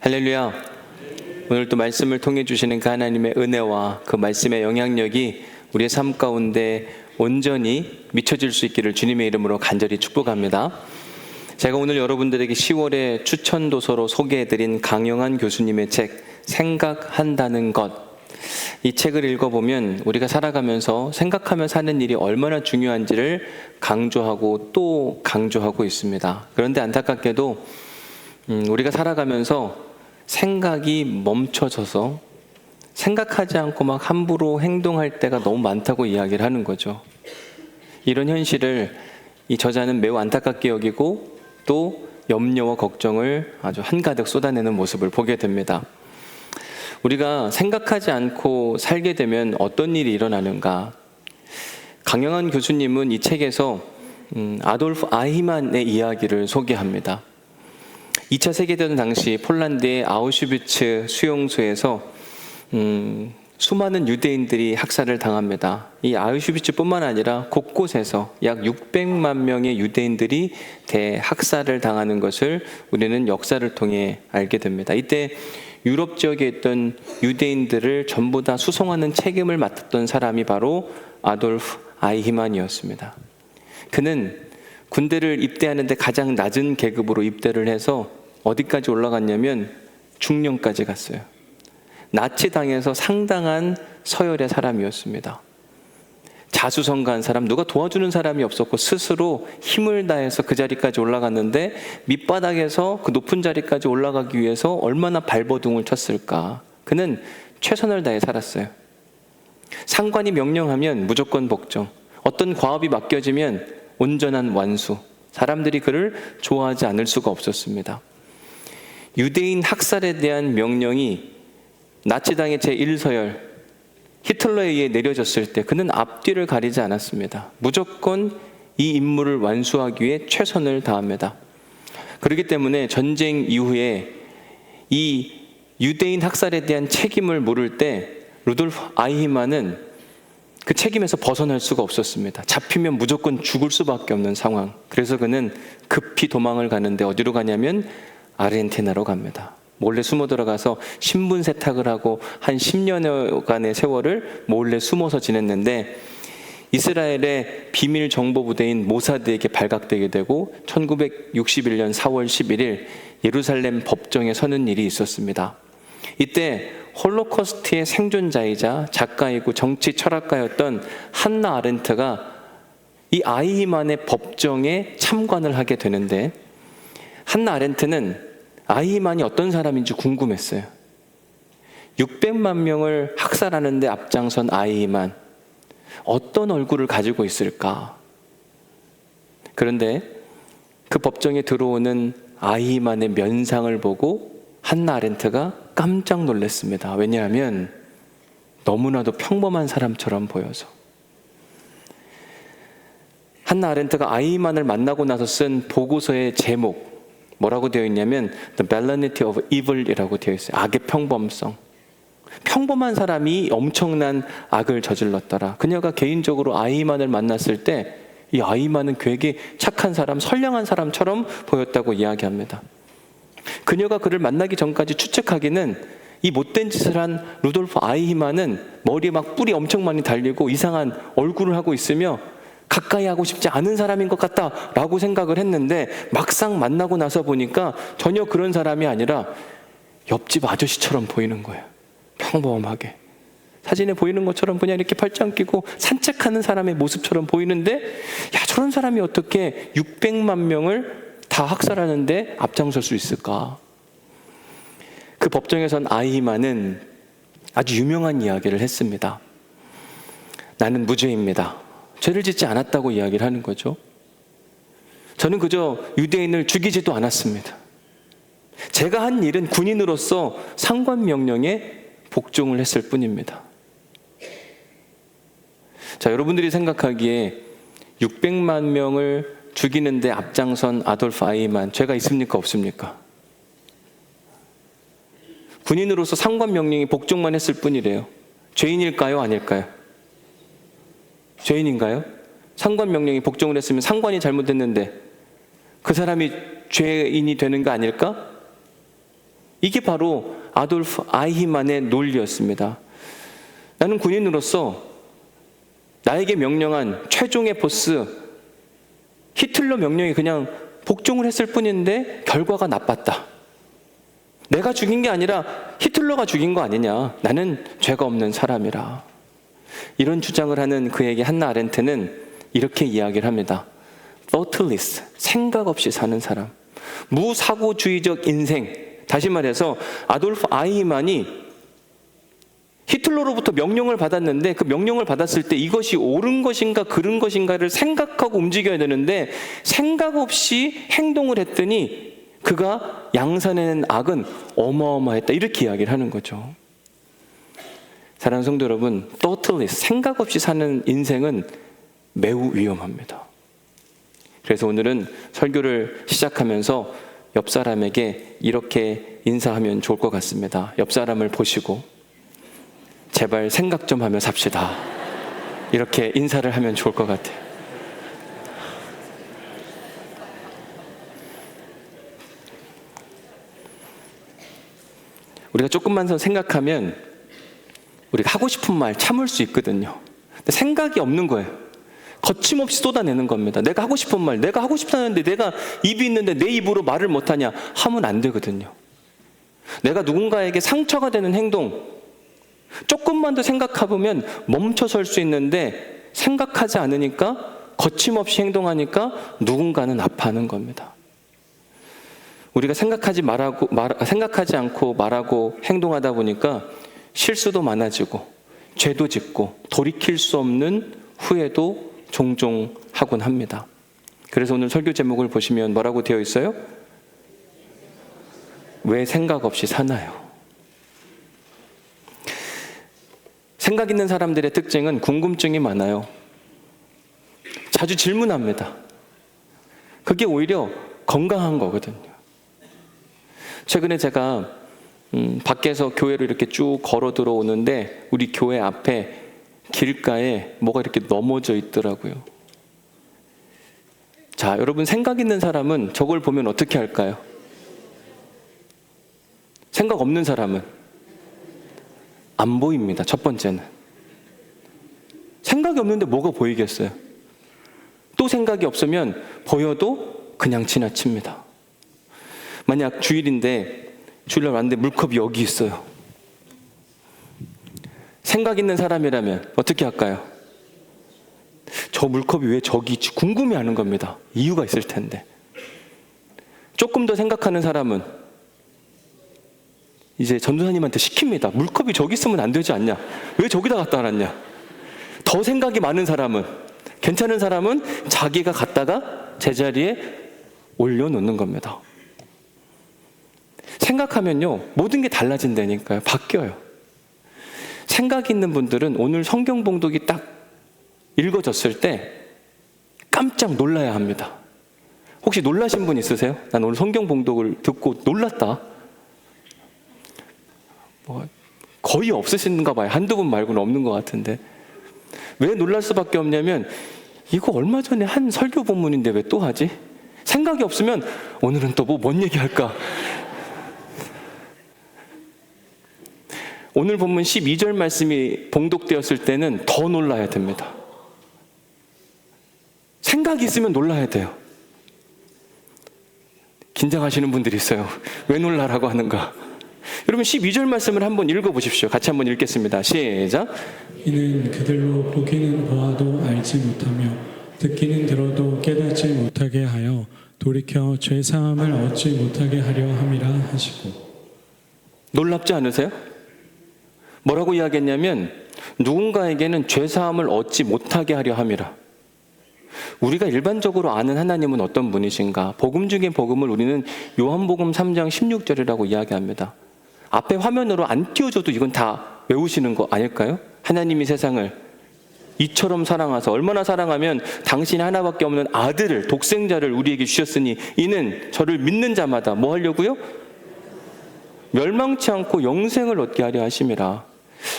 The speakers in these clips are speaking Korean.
할렐루야. 오늘 또 말씀을 통해 주시는 그 하나님의 은혜와 그 말씀의 영향력이 우리의 삶 가운데 온전히 미쳐질 수 있기를 주님의 이름으로 간절히 축복합니다. 제가 오늘 여러분들에게 10월에 추천 도서로 소개해드린 강영한 교수님의 책 생각한다는 것, 이 책을 읽어보면 우리가 살아가면서 생각하며 사는 일이 얼마나 중요한지를 강조하고 또 강조하고 있습니다. 그런데 안타깝게도 우리가 살아가면서 생각이 멈춰져서 생각하지 않고 막 함부로 행동할 때가 너무 많다고 이야기를 하는 거죠. 이런 현실을 이 저자는 매우 안타깝게 여기고 또 염려와 걱정을 아주 한가득 쏟아내는 모습을 보게 됩니다. 우리가 생각하지 않고 살게 되면 어떤 일이 일어나는가? 강영한 교수님은 이 책에서 아돌프 아히만의 이야기를 소개합니다. 2차 세계대전 당시 폴란드의 아우슈비츠 수용소에서 수많은 유대인들이 학살을 당합니다. 이 아우슈비츠뿐만 아니라 곳곳에서 약 600만 명의 유대인들이 대학살을 당하는 것을 우리는 역사를 통해 알게 됩니다. 이때 유럽 지역에 있던 유대인들을 전부 다 수송하는 책임을 맡았던 사람이 바로 아돌프 아이히만이었습니다. 그는 군대를 입대하는데 가장 낮은 계급으로 입대를 해서 어디까지 올라갔냐면 중령까지 갔어요. 나치당해서 상당한 서열의 사람이었습니다. 자수성가한 사람, 누가 도와주는 사람이 없었고 스스로 힘을 다해서 그 자리까지 올라갔는데 밑바닥에서 그 높은 자리까지 올라가기 위해서 얼마나 발버둥을 쳤을까. 그는 최선을 다해 살았어요. 상관이 명령하면 무조건 복종, 어떤 과업이 맡겨지면 온전한 완수, 사람들이 그를 좋아하지 않을 수가 없었습니다. 유대인 학살에 대한 명령이 나치당의 제1서열 히틀러에 의해 내려졌을 때 그는 앞뒤를 가리지 않았습니다. 무조건 이 임무를 완수하기 위해 최선을 다합니다. 그렇기 때문에 전쟁 이후에 이 유대인 학살에 대한 책임을 물을 때 루돌프 아이히만은 그 책임에서 벗어날 수가 없었습니다. 잡히면 무조건 죽을 수밖에 없는 상황. 그래서 그는 급히 도망을 가는데 어디로 가냐면 아르헨티나로 갑니다. 몰래 숨어 들어가서 신분 세탁을 하고 한 10년여간의 세월을 몰래 숨어서 지냈는데 이스라엘의 비밀 정보부대인 모사드에게 발각되게 되고 1961년 4월 11일 예루살렘 법정에 서는 일이 있었습니다. 이때 홀로코스트의 생존자이자 작가이고 정치 철학가였던 한나 아렌트가 이 아이히만의 법정에 참관을 하게 되는데 한나 아렌트는 아이히만이 어떤 사람인지 궁금했어요. 600만 명을 학살하는 데 앞장선 아이히만, 어떤 얼굴을 가지고 있을까? 그런데 그 법정에 들어오는 아이히만의 면상을 보고 한나 아렌트가 깜짝 놀랐습니다. 왜냐하면 너무나도 평범한 사람처럼 보여서. 한나 아렌트가 아이히만을 만나고 나서 쓴 보고서의 제목, 뭐라고 되어 있냐면 The Banality of Evil이라고 되어 있어요. 악의 평범성. 평범한 사람이 엄청난 악을 저질렀더라. 그녀가 개인적으로 아이히만을 만났을 때 이 아이히만은 되게 착한 사람, 선량한 사람처럼 보였다고 이야기합니다. 그녀가 그를 만나기 전까지 추측하기는 이 못된 짓을 한 루돌프 아이히만은 머리에 막 뿔이 엄청 많이 달리고 이상한 얼굴을 하고 있으며 가까이 하고 싶지 않은 사람인 것 같다라고 생각을 했는데 막상 만나고 나서 보니까 전혀 그런 사람이 아니라 옆집 아저씨처럼 보이는 거예요. 평범하게. 사진에 보이는 것처럼 그냥 이렇게 팔짱 끼고 산책하는 사람의 모습처럼 보이는데 야, 저런 사람이 어떻게 600만 명을 다 학살하는데 앞장설 수 있을까? 그 법정에선 아이히만은 아주 유명한 이야기를 했습니다. 나는 무죄입니다. 죄를 짓지 않았다고 이야기를 하는 거죠. 저는 그저 유대인을 죽이지도 않았습니다. 제가 한 일은 군인으로서 상관 명령에 복종을 했을 뿐입니다. 자, 여러분들이 생각하기에 600만 명을 죽이는데 앞장선 아돌프 아이히만 죄가 있습니까? 없습니까? 군인으로서 상관 명령에 복종만 했을 뿐이래요. 죄인일까요? 아닐까요? 죄인인가요? 상관 명령에 복종을 했으면 상관이 잘못했는데 그 사람이 죄인이 되는 거 아닐까? 이게 바로 아돌프 아이히만의 논리였습니다. 나는 군인으로서 나에게 명령한 최종의 보스 히틀러 명령에 그냥 복종을 했을 뿐인데 결과가 나빴다. 내가 죽인 게 아니라 히틀러가 죽인 거 아니냐. 나는 죄가 없는 사람이라. 이런 주장을 하는 그에게 한나 아렌트는 이렇게 이야기를 합니다. thoughtless, 생각 없이 사는 사람. 무사고주의적 인생. 다시 말해서 아돌프 아이히만이 히틀러로부터 명령을 받았는데 그 명령을 받았을 때 이것이 옳은 것인가 그른 것인가를 생각하고 움직여야 되는데 생각 없이 행동을 했더니 그가 양산해낸 악은 어마어마했다. 이렇게 이야기를 하는 거죠. 사랑하는 성도 여러분, thoughtless, 생각 없이 사는 인생은 매우 위험합니다. 그래서 오늘은 설교를 시작하면서 옆 사람에게 이렇게 인사하면 좋을 것 같습니다. 옆 사람을 보시고 제발 생각 좀 하며 삽시다. 이렇게 인사를 하면 좋을 것 같아요. 우리가 조금만 더 생각하면 우리가 하고 싶은 말 참을 수 있거든요. 근데 생각이 없는 거예요. 거침없이 쏟아내는 겁니다. 내가 하고 싶은 말, 내가 하고 싶다는데 내가 입이 있는데 내 입으로 말을 못하냐 하면 안 되거든요. 내가 누군가에게 상처가 되는 행동, 조금만 더 생각해보면 멈춰설 수 있는데 생각하지 않으니까 거침없이 행동하니까 누군가는 아파하는 겁니다. 우리가 생각하지 않고 말하고 행동하다 보니까 실수도 많아지고 죄도 짓고 돌이킬 수 없는 후회도 종종 하곤 합니다. 그래서 오늘 설교 제목을 보시면 뭐라고 되어 있어요? 왜 생각 없이 사나요? 생각 있는 사람들의 특징은 궁금증이 많아요. 자주 질문합니다. 그게 오히려 건강한 거거든요. 최근에 제가 밖에서 교회로 이렇게 쭉 걸어 들어오는데 우리 교회 앞에 길가에 뭐가 이렇게 넘어져 있더라고요. 자, 여러분 생각 있는 사람은 저걸 보면 어떻게 할까요? 생각 없는 사람은 안 보입니다. 첫 번째는. 생각이 없는데 뭐가 보이겠어요? 또 생각이 없으면 보여도 그냥 지나칩니다. 만약 주일인데 주일날 왔는데 물컵이 여기 있어요. 생각 있는 사람이라면 어떻게 할까요? 저 물컵이 왜 저기 있지? 궁금해하는 겁니다. 이유가 있을 텐데. 조금 더 생각하는 사람은 이제 전도사님한테 시킵니다. 물컵이 저기 있으면 안 되지 않냐? 왜 저기다 갖다 놨냐? 더 생각이 많은 사람은, 괜찮은 사람은 자기가 갖다가 제자리에 올려놓는 겁니다. 생각하면요, 모든 게 달라진다니까요. 바뀌어요. 생각 있는 분들은 오늘 성경 봉독이 딱 읽어졌을 때 깜짝 놀라야 합니다. 혹시 놀라신 분 있으세요? 난 오늘 성경 봉독을 듣고 놀랐다. 거의 없으신가 봐요. 한두 분 말고는 없는 것 같은데. 왜 놀랄 수밖에 없냐면 이거 얼마 전에 한 설교 본문인데 왜 또 하지? 생각이 없으면 오늘은 또 뭔 얘기할까? 오늘 본문 12절 말씀이 봉독되었을 때는 더 놀라야 됩니다. 생각이 있으면 놀라야 돼요. 긴장하시는 분들이 있어요. 왜 놀라라고 하는가? 여러분 12절 말씀을 한번 읽어보십시오. 같이 한번 읽겠습니다. 시작. 이는 그들로 보기는 보아도 알지 못하며 듣기는 들어도 깨닫지 못하게 하여 돌이켜 죄사함을 얻지 못하게 하려 함이라 하시고. 놀랍지 않으세요? 뭐라고 이야기했냐면 누군가에게는 죄사함을 얻지 못하게 하려 함이라. 우리가 일반적으로 아는 하나님은 어떤 분이신가? 복음 중에 복음을 우리는 요한복음 3장 16절이라고 이야기합니다. 앞에 화면으로 안 띄워줘도 이건 다 외우시는 거 아닐까요? 하나님이 세상을 이처럼 사랑하사, 얼마나 사랑하면 당신이 하나밖에 없는 아들을, 독생자를 우리에게 주셨으니 이는 저를 믿는 자마다 뭐 하려고요? 멸망치 않고 영생을 얻게 하려 하심이라.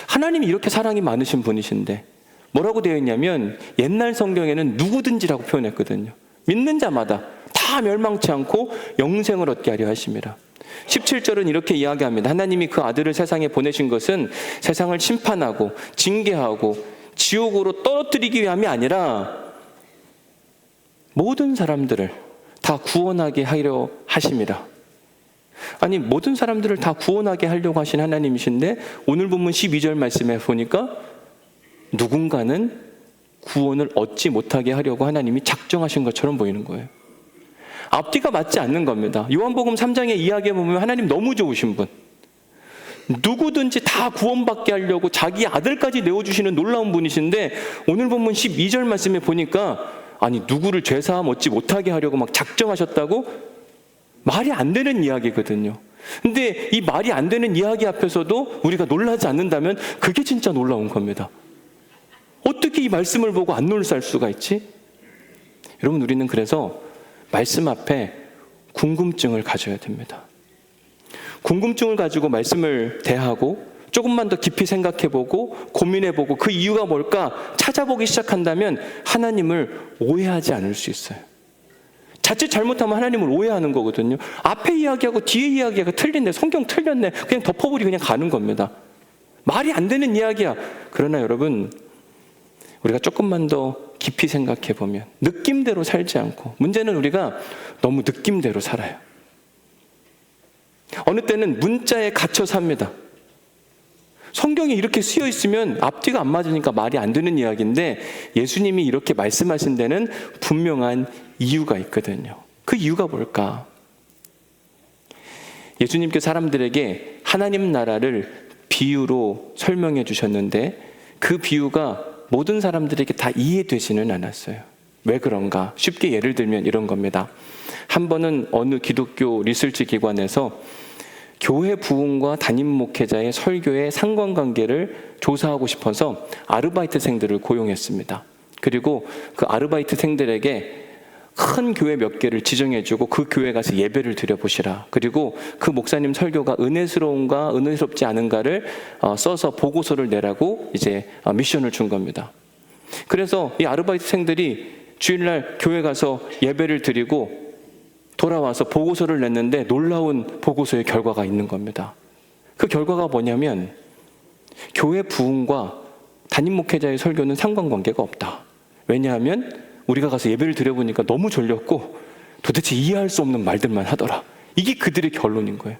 하나님이 이렇게 사랑이 많으신 분이신데 뭐라고 되어 있냐면 옛날 성경에는 누구든지라고 표현했거든요. 믿는 자마다 다 멸망치 않고 영생을 얻게 하려 하심이라. 17절은 이렇게 이야기합니다. 하나님이 그 아들을 세상에 보내신 것은 세상을 심판하고 징계하고 지옥으로 떨어뜨리기 위함이 아니라 모든 사람들을 다 구원하게 하려 하심이라. 아니, 모든 사람들을 다 구원하게 하려고 하신 하나님이신데 오늘 본문 12절 말씀에 보니까 누군가는 구원을 얻지 못하게 하려고 하나님이 작정하신 것처럼 보이는 거예요. 앞뒤가 맞지 않는 겁니다. 요한복음 3장의 이야기에 보면 하나님 너무 좋으신 분, 누구든지 다 구원받게 하려고 자기 아들까지 내어주시는 놀라운 분이신데 오늘 본문 12절 말씀에 보니까 아니, 누구를 죄사함 얻지 못하게 하려고 막 작정하셨다고? 말이 안 되는 이야기거든요. 근데 이 말이 안 되는 이야기 앞에서도 우리가 놀라지 않는다면 그게 진짜 놀라운 겁니다. 어떻게 이 말씀을 보고 안 놀랄 수가 있지? 여러분, 우리는 그래서 말씀 앞에 궁금증을 가져야 됩니다. 궁금증을 가지고 말씀을 대하고 조금만 더 깊이 생각해보고 고민해보고 그 이유가 뭘까 찾아보기 시작한다면 하나님을 오해하지 않을 수 있어요. 자칫 잘못하면 하나님을 오해하는 거거든요. 앞에 이야기하고 뒤에 이야기가 틀린데, 성경 틀렸네, 그냥 덮어버리고 그냥 가는 겁니다. 말이 안 되는 이야기야. 그러나 여러분, 우리가 조금만 더 깊이 생각해보면 느낌대로 살지 않고, 문제는 우리가 너무 느낌대로 살아요. 어느 때는 문자에 갇혀 삽니다. 성경이 이렇게 쓰여 있으면 앞뒤가 안 맞으니까 말이 안 되는 이야기인데 예수님이 이렇게 말씀하신 데는 분명한 이유가 있거든요. 그 이유가 뭘까? 예수님께서 사람들에게 하나님 나라를 비유로 설명해 주셨는데 그 비유가 모든 사람들에게 다 이해되지는 않았어요. 왜 그런가? 쉽게 예를 들면 이런 겁니다. 한 번은 어느 기독교 리서치 기관에서 교회 부흥과 담임 목회자의 설교의 상관관계를 조사하고 싶어서 아르바이트생들을 고용했습니다. 그리고 그 아르바이트생들에게 큰 교회 몇 개를 지정해주고 그 교회 가서 예배를 드려보시라. 그리고 그 목사님 설교가 은혜스러운가 은혜스럽지 않은가를 써서 보고서를 내라고 이제 미션을 준 겁니다. 그래서 이 아르바이트생들이 주일날 교회 가서 예배를 드리고 돌아와서 보고서를 냈는데 놀라운 보고서의 결과가 있는 겁니다. 그 결과가 뭐냐면 교회 부흥과 담임 목회자의 설교는 상관관계가 없다. 왜냐하면 우리가 가서 예배를 드려보니까 너무 졸렸고 도대체 이해할 수 없는 말들만 하더라. 이게 그들의 결론인 거예요.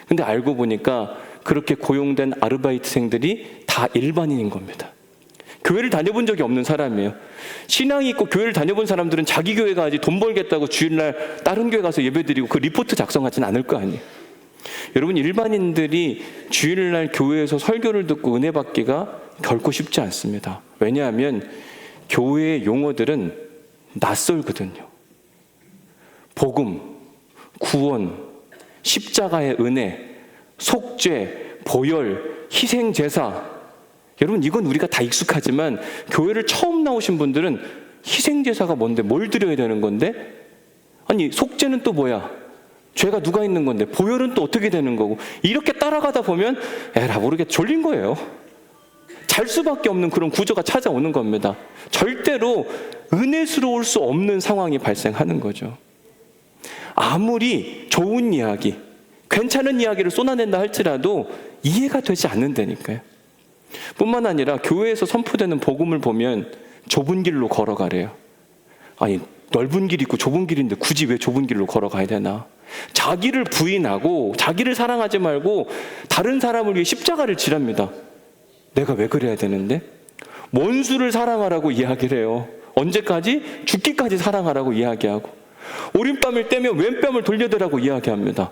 근데 알고 보니까 그렇게 고용된 아르바이트생들이 다 일반인인 겁니다. 교회를 다녀본 적이 없는 사람이에요. 신앙이 있고 교회를 다녀본 사람들은 자기 교회 가야지 돈 벌겠다고 주일날 다른 교회 가서 예배드리고 그 리포트 작성하지는 않을 거 아니에요. 여러분, 일반인들이 주일날 교회에서 설교를 듣고 은혜 받기가 결코 쉽지 않습니다. 왜냐하면 교회의 용어들은 낯설거든요. 복음, 구원, 십자가의 은혜, 속죄, 보혈, 희생제사. 여러분, 이건 우리가 다 익숙하지만 교회를 처음 나오신 분들은 희생제사가 뭔데, 뭘 드려야 되는 건데, 아니 속죄는 또 뭐야, 죄가 누가 있는 건데, 보혈은 또 어떻게 되는 거고, 이렇게 따라가다 보면 에라 모르게 졸린 거예요. 잘 수밖에 없는 그런 구조가 찾아오는 겁니다. 절대로 은혜스러울 수 없는 상황이 발생하는 거죠. 아무리 좋은 이야기, 괜찮은 이야기를 쏟아낸다 할지라도 이해가 되지 않는다니까요. 뿐만 아니라 교회에서 선포되는 복음을 보면 좁은 길로 걸어가래요. 아니, 넓은 길이 있고 좁은 길인데 굳이 왜 좁은 길로 걸어가야 되나? 자기를 부인하고 자기를 사랑하지 말고 다른 사람을 위해 십자가를 지랍니다. 내가 왜 그래야 되는데? 원수를 사랑하라고 이야기를 해요. 언제까지? 죽기까지 사랑하라고 이야기하고, 오른뺨을 떼면 왼뺨을 돌려대라고 이야기합니다.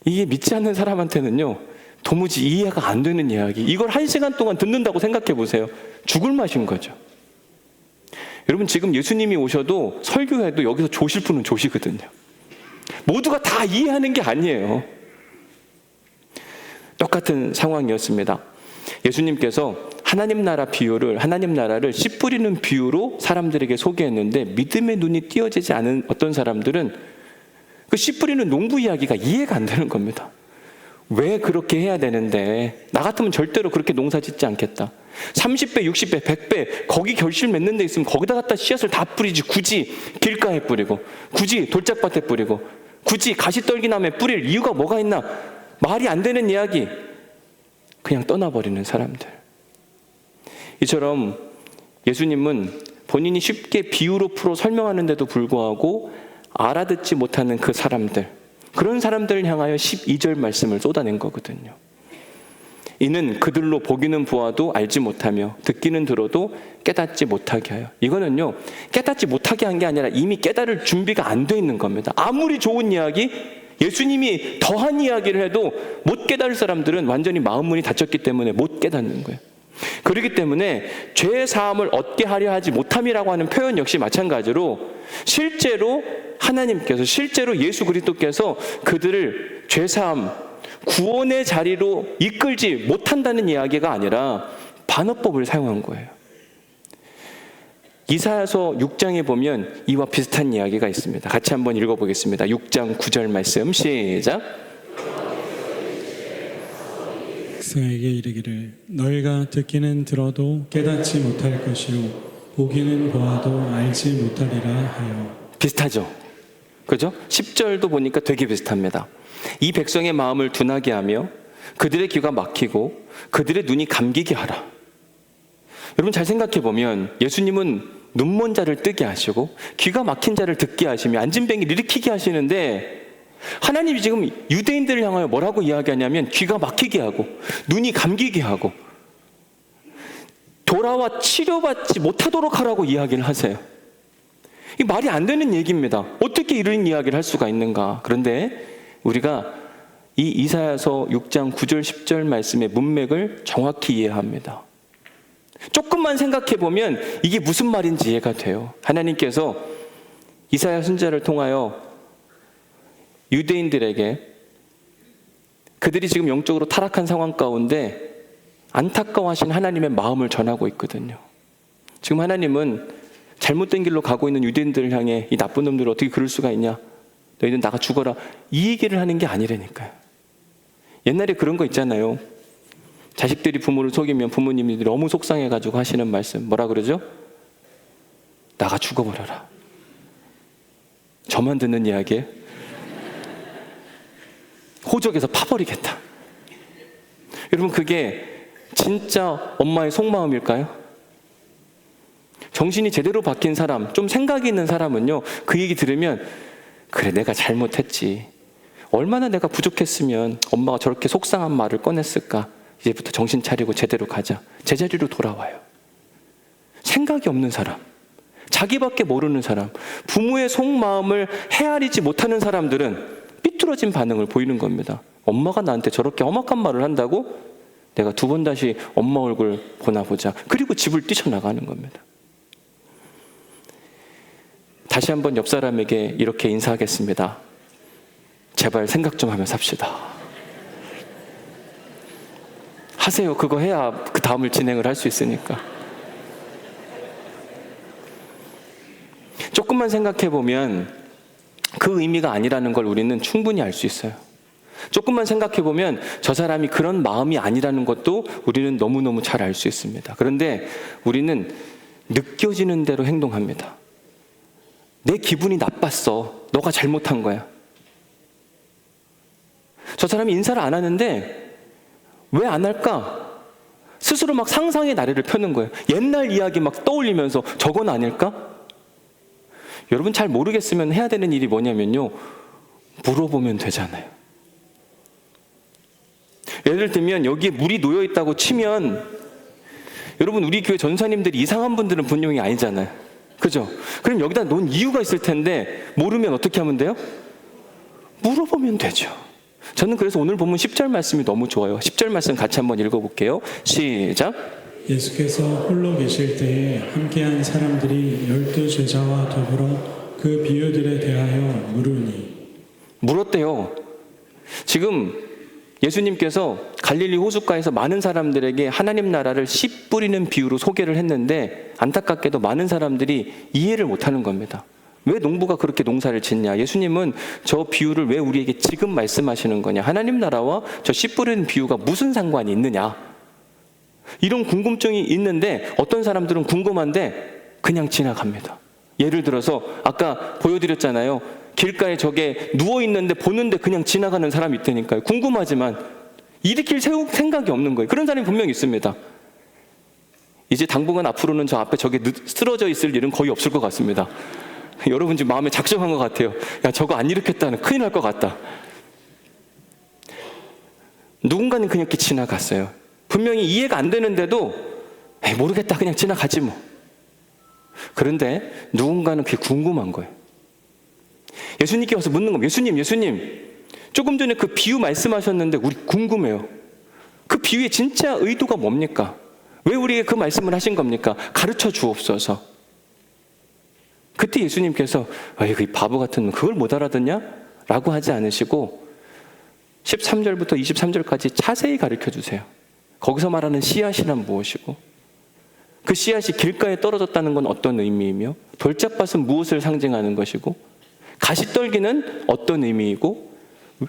이게 믿지 않는 사람한테는요, 도무지 이해가 안 되는 이야기. 이걸 1시간 동안 듣는다고 생각해 보세요. 죽을 맛인 거죠. 여러분, 지금 예수님이 오셔도 설교해도 여기서 조실 분은 조시거든요. 모두가 다 이해하는 게 아니에요. 똑같은 상황이었습니다. 예수님께서 하나님 나라를 씨 뿌리는 비유로 사람들에게 소개했는데 믿음의 눈이 띄어지지 않은 어떤 사람들은 그 씨 뿌리는 농부 이야기가 이해가 안 되는 겁니다. 왜 그렇게 해야 되는데? 나 같으면 절대로 그렇게 농사 짓지 않겠다. 30배, 60배, 100배 거기 결실 맺는 데 있으면 거기다 갖다 씨앗을 다 뿌리지, 굳이 길가에 뿌리고, 굳이 돌짝밭에 뿌리고, 굳이 가시떨기나무에 뿌릴 이유가 뭐가 있나? 말이 안 되는 이야기. 그냥 떠나버리는 사람들. 이처럼 예수님은 본인이 쉽게 비유로 풀어 설명하는데도 불구하고 알아듣지 못하는 그 사람들, 그런 사람들을 향하여 12절 말씀을 쏟아낸 거거든요. 이는 그들로 보기는 보아도 알지 못하며 듣기는 들어도 깨닫지 못하게 하여. 이거는요, 깨닫지 못하게 한 게 아니라 이미 깨달을 준비가 안 돼 있는 겁니다. 아무리 좋은 이야기, 예수님이 더한 이야기를 해도 못 깨달을 사람들은 완전히 마음 문이 닫혔기 때문에 못 깨닫는 거예요. 그렇기 때문에 죄 사함을 얻게 하려 하지 못함이라고 하는 표현 역시 마찬가지로 실제로 하나님께서, 실제로 예수 그리스도께서 그들을 죄 사함, 구원의 자리로 이끌지 못한다는 이야기가 아니라 반어법을 사용한 거예요. 이사야서 6장에 보면 이와 비슷한 이야기가 있습니다. 같이 한번 읽어보겠습니다. 6장 9절 말씀 시작. 백성에게 이르기를 너희가 듣기는 들어도 깨닫지 못할 것이요 보기는 보아도 알지 못하리라 하여. 비슷하죠? 그죠? 10절도 보니까 되게 비슷합니다. 이 백성의 마음을 둔하게 하며 그들의 귀가 막히고 그들의 눈이 감기게 하라. 여러분 잘 생각해 보면 예수님은 눈먼 자를 뜨게 하시고 귀가 막힌 자를 듣게 하시며 앉은 뱅이를 일으키게 하시는데, 하나님이 지금 유대인들을 향하여 뭐라고 이야기하냐면 귀가 막히게 하고 눈이 감기게 하고 돌아와 치료받지 못하도록 하라고 이야기를 하세요. 이 말이 안 되는 얘기입니다. 어떻게 이런 이야기를 할 수가 있는가? 그런데 우리가 이 이사야서 6장 9절 10절 말씀의 문맥을 정확히 이해합니다. 조금만 생각해 보면 이게 무슨 말인지 이해가 돼요. 하나님께서 이사야 선지자를 통하여 유대인들에게 그들이 지금 영적으로 타락한 상황 가운데 안타까워하신 하나님의 마음을 전하고 있거든요. 지금 하나님은 잘못된 길로 가고 있는 유대인들을 향해 이 나쁜 놈들 어떻게 그럴 수가 있냐, 너희는 나가 죽어라, 이 얘기를 하는 게 아니라니까요. 옛날에 그런 거 있잖아요. 자식들이 부모를 속이면 부모님이 너무 속상해가지고 하시는 말씀 뭐라 그러죠? 나가 죽어버려라. 저만 듣는 이야기예요. 호적에서 파버리겠다. 여러분 그게 진짜 엄마의 속마음일까요? 정신이 제대로 박힌 사람, 좀 생각이 있는 사람은요, 그 얘기 들으면 그래 내가 잘못했지, 얼마나 내가 부족했으면 엄마가 저렇게 속상한 말을 꺼냈을까, 이제부터 정신 차리고 제대로 가자, 제자리로 돌아와요. 생각이 없는 사람, 자기밖에 모르는 사람, 부모의 속마음을 헤아리지 못하는 사람들은 삐뚤어진 반응을 보이는 겁니다. 엄마가 나한테 저렇게 험악한 말을 한다고? 내가 두 번 다시 엄마 얼굴 보나 보자. 그리고 집을 뛰쳐나가는 겁니다. 다시 한번 옆 사람에게 이렇게 인사하겠습니다. 제발 생각 좀 하며 삽시다. 하세요. 그거 해야 그 다음을 진행을 할 수 있으니까. 조금만 생각해 보면 그 의미가 아니라는 걸 우리는 충분히 알 수 있어요. 조금만 생각해 보면 저 사람이 그런 마음이 아니라는 것도 우리는 너무너무 잘 알 수 있습니다. 그런데 우리는 느껴지는 대로 행동합니다. 내 기분이 나빴어. 너가 잘못한 거야. 저 사람이 인사를 안 하는데 왜 안 할까? 스스로 막 상상의 나래를 펴는 거예요. 옛날 이야기 막 떠올리면서 저건 아닐까? 여러분 잘 모르겠으면 해야 되는 일이 뭐냐면요, 물어보면 되잖아요. 예를 들면 여기에 물이 놓여 있다고 치면, 여러분 우리 교회 전사님들이 이상한 분들은 분명히 아니잖아요. 그죠? 그럼 여기다 놓은 이유가 있을 텐데 모르면 어떻게 하면 돼요? 물어보면 되죠. 저는 그래서 오늘 본문 10절 말씀이 너무 좋아요. 10절 말씀 같이 한번 읽어볼게요. 시작. 예수께서 홀로 계실 때에 함께한 사람들이 12 제자와 더불어 그 비유들에 대하여 물으니. 물었대요. 지금 예수님께서 갈릴리 호숫가에서 많은 사람들에게 하나님 나라를 씨 뿌리는 비유로 소개를 했는데 안타깝게도 많은 사람들이 이해를 못하는 겁니다. 왜 농부가 그렇게 농사를 짓냐? 예수님은 저 비유를 왜 우리에게 지금 말씀하시는 거냐? 하나님 나라와 저 씨 뿌리는 비유가 무슨 상관이 있느냐? 이런 궁금증이 있는데 어떤 사람들은 궁금한데 그냥 지나갑니다. 예를 들어서 아까 보여드렸잖아요. 길가에 저게 누워있는데 보는데 그냥 지나가는 사람이 있다니까요. 궁금하지만 일으킬 생각이 없는 거예요. 그런 사람이 분명히 있습니다. 이제 당분간 앞으로는 저 앞에 저게 쓰러져 있을 일은 거의 없을 것 같습니다. 여러분 지금 마음에 작정한 것 같아요. 야, 저거 안 일으켰다는 큰일 날 것 같다. 누군가는 그냥 이렇게 지나갔어요. 분명히 이해가 안 되는데도 모르겠다 그냥 지나가지 뭐. 그런데 누군가는 그게 궁금한 거예요. 예수님께 와서 묻는 겁니다. 예수님 조금 전에 그 비유 말씀하셨는데 우리 궁금해요. 그 비유의 진짜 의도가 뭡니까? 왜 우리에게 그 말씀을 하신 겁니까? 가르쳐 주옵소서. 그때 예수님께서 아이고 이 바보 같은 놈 그걸 못 알아듣냐? 라고 하지 않으시고 13절부터 23절까지 자세히 가르쳐 주세요. 거기서 말하는 씨앗이란 무엇이고 그 씨앗이 길가에 떨어졌다는 건 어떤 의미이며 돌짝밭은 무엇을 상징하는 것이고 가시떨기는 어떤 의미이고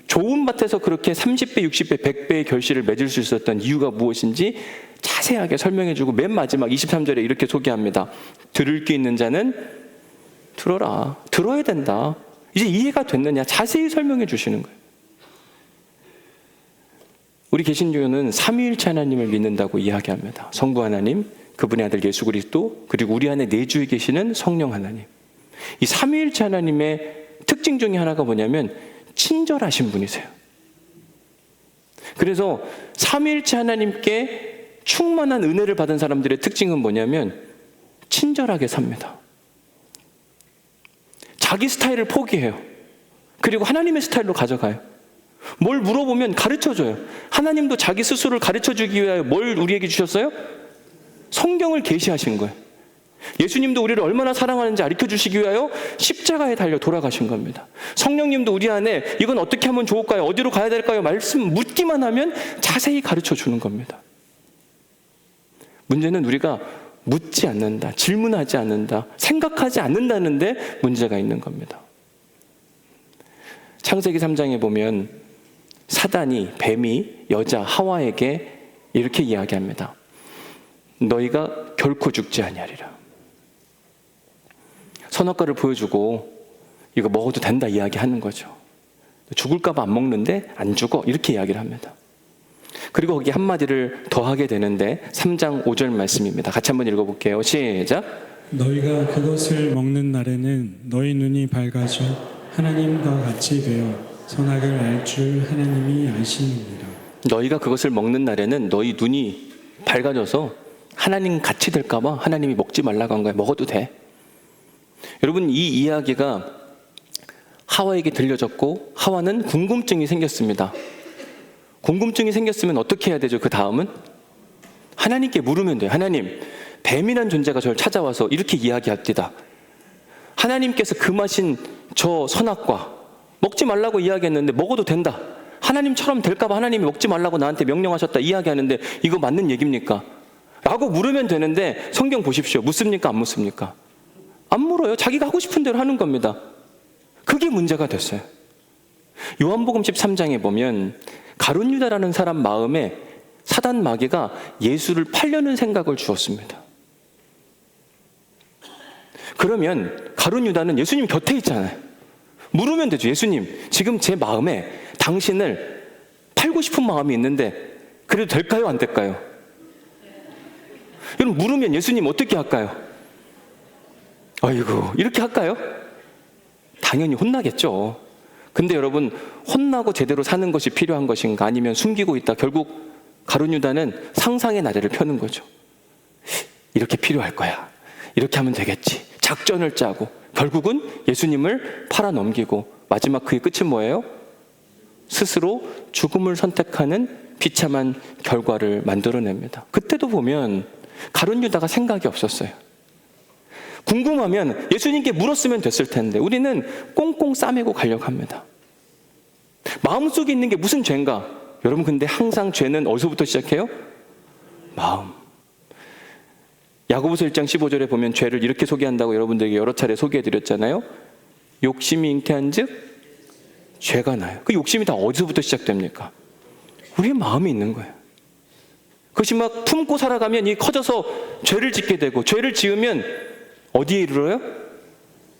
좋은 밭에서 그렇게 30배, 60배, 100배의 결실을 맺을 수 있었던 이유가 무엇인지 자세하게 설명해주고 맨 마지막 23절에 이렇게 소개합니다. 들을 귀 있는 자는 들어라. 들어야 된다. 이제 이해가 됐느냐? 자세히 설명해 주시는 거예요. 우리 개신교는 삼위일체 하나님을 믿는다고 이야기합니다. 성부 하나님, 그분의 아들 예수 그리스도, 그리고 우리 안에 내주에 계시는 성령 하나님. 이 삼위일체 하나님의 특징 중에 하나가 뭐냐면 친절하신 분이세요. 그래서 삼위일체 하나님께 충만한 은혜를 받은 사람들의 특징은 뭐냐면 친절하게 삽니다. 자기 스타일을 포기해요. 그리고 하나님의 스타일로 가져가요. 뭘 물어보면 가르쳐줘요. 하나님도 자기 스스로를 가르쳐주기 위하여 뭘 우리에게 주셨어요? 성경을 계시하신 거예요. 예수님도 우리를 얼마나 사랑하는지 가르쳐주시기 위하여 십자가에 달려 돌아가신 겁니다. 성령님도 우리 안에 이건 어떻게 하면 좋을까요? 어디로 가야 될까요? 말씀 묻기만 하면 자세히 가르쳐주는 겁니다. 문제는 우리가 묻지 않는다, 질문하지 않는다, 생각하지 않는다는데 문제가 있는 겁니다. 창세기 3장에 보면 사단이, 뱀이 여자 하와에게 이렇게 이야기합니다. 너희가 결코 죽지 아니하리라. 선악과를 보여주고 이거 먹어도 된다 이야기하는 거죠. 죽을까 봐 안 먹는데 안 죽어 이렇게 이야기를 합니다. 그리고 거기 한마디를 더하게 되는데 3장 5절 말씀입니다. 같이 한번 읽어볼게요. 시작. 너희가 그것을 먹는 날에는 너희 눈이 밝아져 하나님과 같이 되어 선악을 알 줄 하나님이 아시느니라. 너희가 그것을 먹는 날에는 너희 눈이 밝아져서 하나님 같이 될까 봐 하나님이 먹지 말라고 한 거야. 먹어도 돼. 여러분 이 이야기가 하와에게 들려졌고 하와는 궁금증이 생겼습니다. 궁금증이 생겼으면 어떻게 해야 되죠? 그 다음은 하나님께 물으면 돼요. 하나님, 뱀이란 존재가 저를 찾아와서 이렇게 이야기합니다. 하나님께서 금하신 저 선악과 먹지 말라고 이야기했는데 먹어도 된다. 하나님처럼 될까 봐 하나님이 먹지 말라고 나한테 명령하셨다 이야기하는데 이거 맞는 얘기입니까? 라고 물으면 되는데 성경 보십시오. 묻습니까? 안 묻습니까? 안 물어요. 자기가 하고 싶은 대로 하는 겁니다. 그게 문제가 됐어요. 요한복음 13장에 보면 가룟 유다라는 사람 마음에 사단 마귀가 예수를 팔려는 생각을 주었습니다. 그러면 가룟 유다는 예수님 곁에 있잖아요. 물으면 되죠. 예수님, 지금 제 마음에 당신을 팔고 싶은 마음이 있는데 그래도 될까요? 안 될까요? 여러분 물으면 예수님 어떻게 할까요? 아이고 이렇게 할까요? 당연히 혼나겠죠. 근데 여러분 혼나고 제대로 사는 것이 필요한 것인가 아니면 숨기고 있다 결국 가룟 유다는 상상의 나래를 펴는 거죠. 이렇게 필요할 거야. 이렇게 하면 되겠지. 작전을 짜고 결국은 예수님을 팔아넘기고 마지막 그의 끝은 뭐예요? 스스로 죽음을 선택하는 비참한 결과를 만들어냅니다. 그때도 보면 가룟 유다가 생각이 없었어요. 궁금하면 예수님께 물었으면 됐을 텐데 우리는 꽁꽁 싸매고 가려고 합니다. 마음속에 있는 게 무슨 죄인가? 여러분 근데 항상 죄는 어디서부터 시작해요? 마음. 야고보서 1장 15절에 보면 죄를 이렇게 소개한다고 여러분들에게 여러 차례 소개해드렸잖아요. 욕심이 잉태한 즉 죄가 나요. 그 욕심이 다 어디서부터 시작됩니까? 우리의 마음에 있는 거예요. 그것이 막 품고 살아가면 이 커져서 죄를 짓게 되고 죄를 지으면 어디에 이르러요?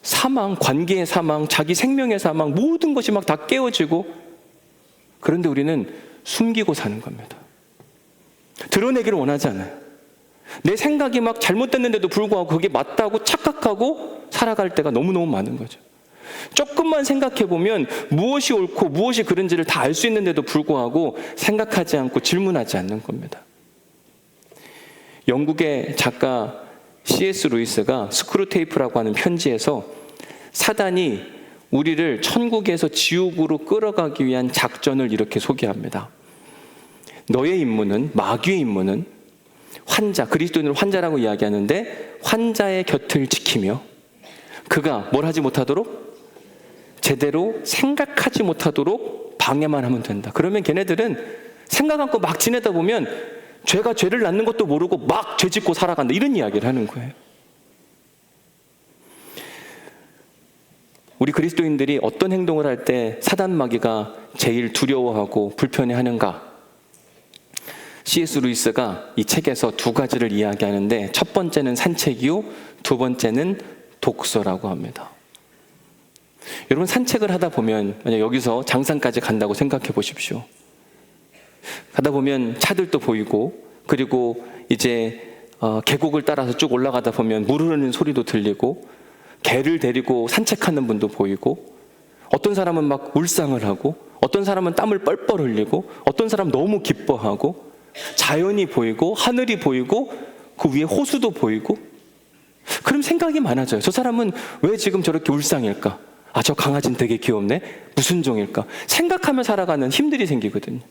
사망, 관계의 사망, 자기 생명의 사망, 모든 것이 막 다 깨어지고, 그런데 우리는 숨기고 사는 겁니다. 드러내기를 원하지 않아요. 내 생각이 막 잘못됐는데도 불구하고 그게 맞다고 착각하고 살아갈 때가 너무너무 많은 거죠. 조금만 생각해보면 무엇이 옳고 무엇이 그른지를 다 알 수 있는데도 불구하고 생각하지 않고 질문하지 않는 겁니다. 영국의 작가 C.S. 루이스가 스크루테이프라고 하는 편지에서 사단이 우리를 천국에서 지옥으로 끌어가기 위한 작전을 이렇게 소개합니다. 너의 임무는, 마귀의 임무는 환자, 그리스도인을 환자라고 이야기하는데 환자의 곁을 지키며 그가 뭘 하지 못하도록? 제대로 생각하지 못하도록 방해만 하면 된다. 그러면 걔네들은 생각 않고 막 지내다 보면 죄가 죄를 낳는 것도 모르고 막 죄 짓고 살아간다. 이런 이야기를 하는 거예요. 우리 그리스도인들이 어떤 행동을 할 때 사단 마귀가 제일 두려워하고 불편해하는가? C.S. 루이스가 이 책에서 두 가지를 이야기하는데 첫 번째는 산책이요, 두 번째는 독서라고 합니다. 여러분 산책을 하다 보면 만약 여기서 장산까지 간다고 생각해 보십시오. 가다 보면 차들도 보이고 그리고 이제 계곡을 따라서 쭉 올라가다 보면 물 흐르는 소리도 들리고 개를 데리고 산책하는 분도 보이고 어떤 사람은 막 울상을 하고 어떤 사람은 땀을 뻘뻘 흘리고 어떤 사람은 너무 기뻐하고 자연이 보이고 하늘이 보이고 그 위에 호수도 보이고 그럼 생각이 많아져요. 저 사람은 왜 지금 저렇게 울상일까? 아, 저 강아지는 되게 귀엽네? 무슨 종일까? 생각하며 살아가는 힘들이 생기거든요.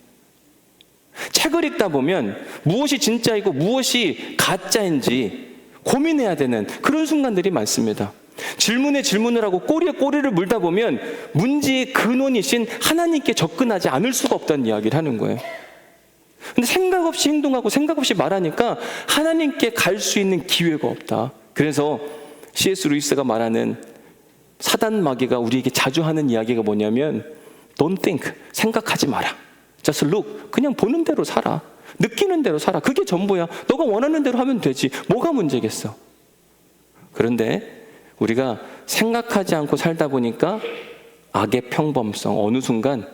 책을 읽다 보면 무엇이 진짜이고 무엇이 가짜인지 고민해야 되는 그런 순간들이 많습니다. 질문에 질문을 하고 꼬리에 꼬리를 물다 보면 문제의 근원이신 하나님께 접근하지 않을 수가 없다는 이야기를 하는 거예요. 근데 생각 없이 행동하고 생각 없이 말하니까 하나님께 갈 수 있는 기회가 없다. 그래서 C.S. 루이스가 말하는 사단 마귀가 우리에게 자주 하는 이야기가 뭐냐면 Don't think, 생각하지 마라. Just look, 그냥 보는 대로 살아. 느끼는 대로 살아. 그게 전부야. 너가 원하는 대로 하면 되지. 뭐가 문제겠어? 그런데 우리가 생각하지 않고 살다 보니까 악의 평범성, 어느 순간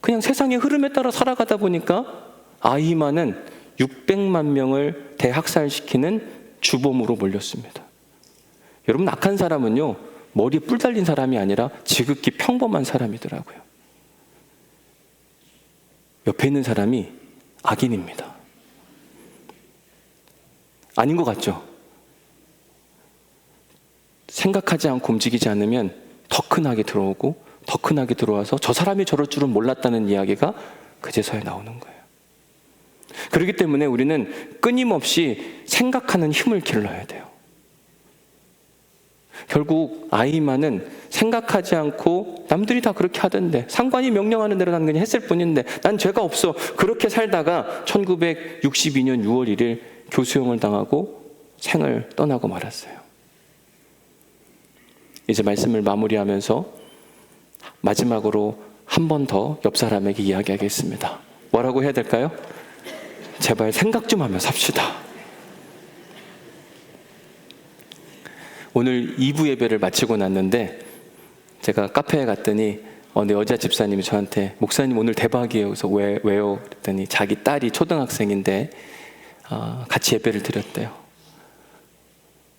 그냥 세상의 흐름에 따라 살아가다 보니까 아이만은 600만 명을 대학살시키는 주범으로 몰렸습니다. 여러분 악한 사람은요 머리에 뿔 달린 사람이 아니라 지극히 평범한 사람이더라고요. 옆에 있는 사람이 악인입니다. 아닌 것 같죠? 생각하지 않고 움직이지 않으면 더 큰 악이 들어오고 더 큰 악이 들어와서 저 사람이 저럴 줄은 몰랐다는 이야기가 그제서야 나오는 거예요. 그렇기 때문에 우리는 끊임없이 생각하는 힘을 길러야 돼요. 결국 아이만은 생각하지 않고 남들이 다 그렇게 하던데 상관이 명령하는 대로 나는 그냥 했을 뿐인데 난 죄가 없어. 그렇게 살다가 1962년 6월 1일 교수형을 당하고 생을 떠나고 말았어요. 이제 말씀을 마무리하면서 마지막으로 한 번 더 옆 사람에게 이야기하겠습니다. 뭐라고 해야 될까요? 제발 생각 좀 하며 삽시다. 오늘 2부 예배를 마치고 났는데 제가 카페에 갔더니 어느 여자 집사님이 저한테 목사님 오늘 대박이에요. 그래서 왜요? 그랬더니 자기 딸이 초등학생인데 같이 예배를 드렸대요.